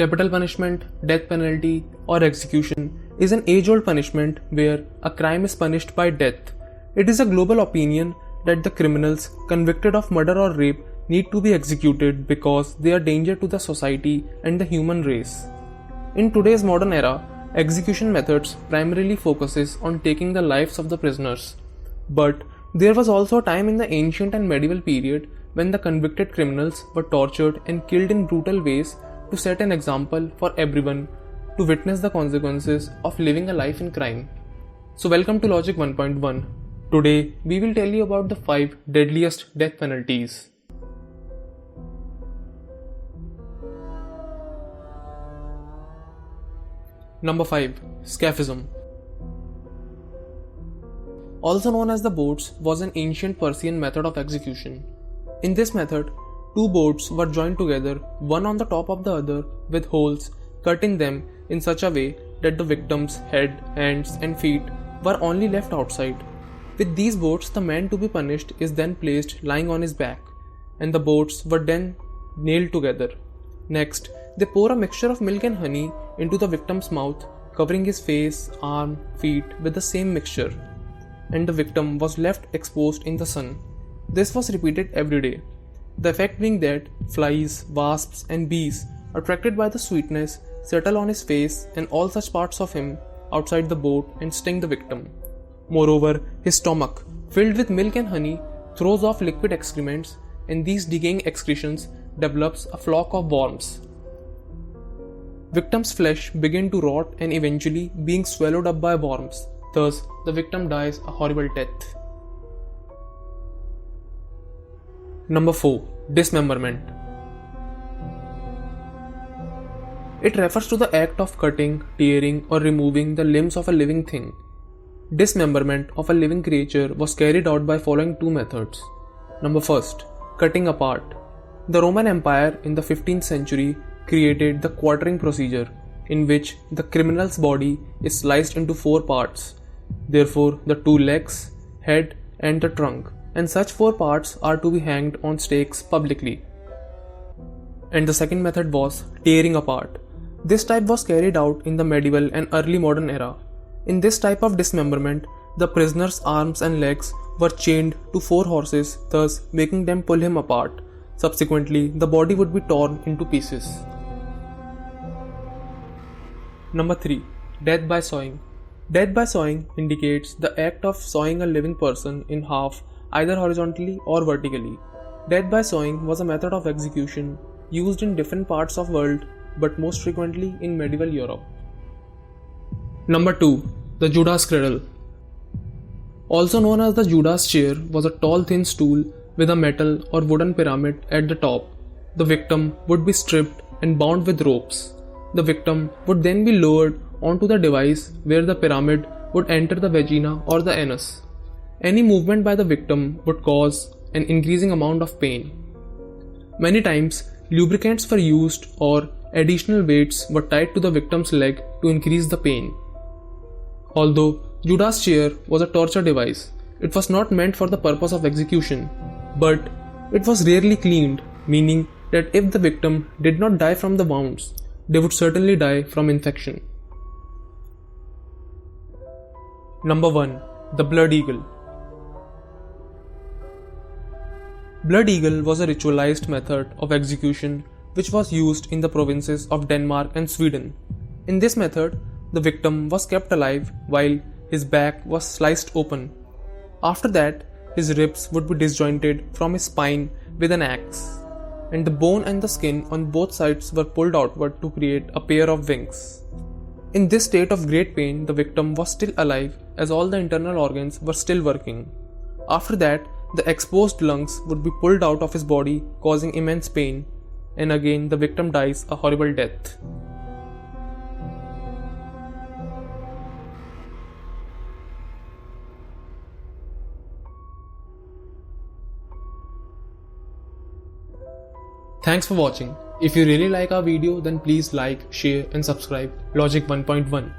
Capital punishment, death penalty, or execution is an age-old punishment where a crime is punished by death. It is a global opinion that the criminals convicted of murder or rape need to be executed because they are danger to the society and the human race. In today's modern era, execution methods primarily focuses on taking the lives of the prisoners. But there was also a time in the ancient and medieval period when the convicted criminals were tortured and killed in brutal ways to set an example for everyone to witness the consequences of living a life in crime. So welcome to Logic 1.1. Today we will tell you about the 5 deadliest death penalties. Number 5. Scafism. Also known as the boards, was an ancient Persian method of execution. In this method, 2 boards were joined together, one on the top of the other, with holes cut in them in such a way that the victim's head, hands, and feet were only left outside. With these boards, the man to be punished is then placed lying on his back, and the boards were then nailed together. Next, they pour a mixture of milk and honey into the victim's mouth, covering his face, arm, feet with the same mixture, and the victim was left exposed in the sun. This was repeated every day. The effect being that flies, wasps, and bees, attracted by the sweetness, settle on his face and all such parts of him outside the boat and sting the victim. Moreover, his stomach, filled with milk and honey, throws off liquid excrements, and these decaying excretions develops a flock of worms. Victim's flesh begin to rot and eventually being swallowed up by worms. Thus, the victim dies a horrible death. Number 4. Dismemberment. It refers to the act of cutting, tearing, or removing the limbs of a living thing. Dismemberment of a living creature was carried out by following 2 methods. Number 1. Cutting apart. The Roman Empire in the 15th century created the quartering procedure, in which the criminal's body is sliced into 4 parts. Therefore, the 2 legs, head, and the trunk, and such 4 parts are to be hanged on stakes publicly. And the second method was tearing apart. This type was carried out in the medieval and early modern era. In this type of dismemberment, the prisoner's arms and legs were chained to 4 horses, thus making them pull him apart. Subsequently, the body would be torn into pieces. Number 3. Death by sawing. Death by sawing indicates the act of sawing a living person in half, either horizontally or vertically. Death by sawing was a method of execution used in different parts of the world, but most frequently in medieval Europe. Number 2. The Judas Cradle. Also known as the Judas chair, was a tall thin stool with a metal or wooden pyramid at the top. The victim would be stripped and bound with ropes. The victim would then be lowered onto the device where the pyramid would enter the vagina or the anus. Any movement by the victim would cause an increasing amount of pain. Many times, lubricants were used or additional weights were tied to the victim's leg to increase the pain. Although Judas chair was a torture device, it was not meant for the purpose of execution, but it was rarely cleaned, meaning that if the victim did not die from the wounds, they would certainly die from infection. Number 1. The Blood Eagle. Blood Eagle was a ritualized method of execution which was used in the provinces of Denmark and Sweden. In this method, the victim was kept alive while his back was sliced open. After that, his ribs would be disjointed from his spine with an axe, and the bone and the skin on both sides were pulled outward to create a pair of wings. In this state of great pain, the victim was still alive as all the internal organs were still working. After that, the exposed lungs would be pulled out of his body, causing immense pain, and again the victim dies a horrible death. Thanks for watching. If you really like our video, then please like, share and subscribe Logic 1.1.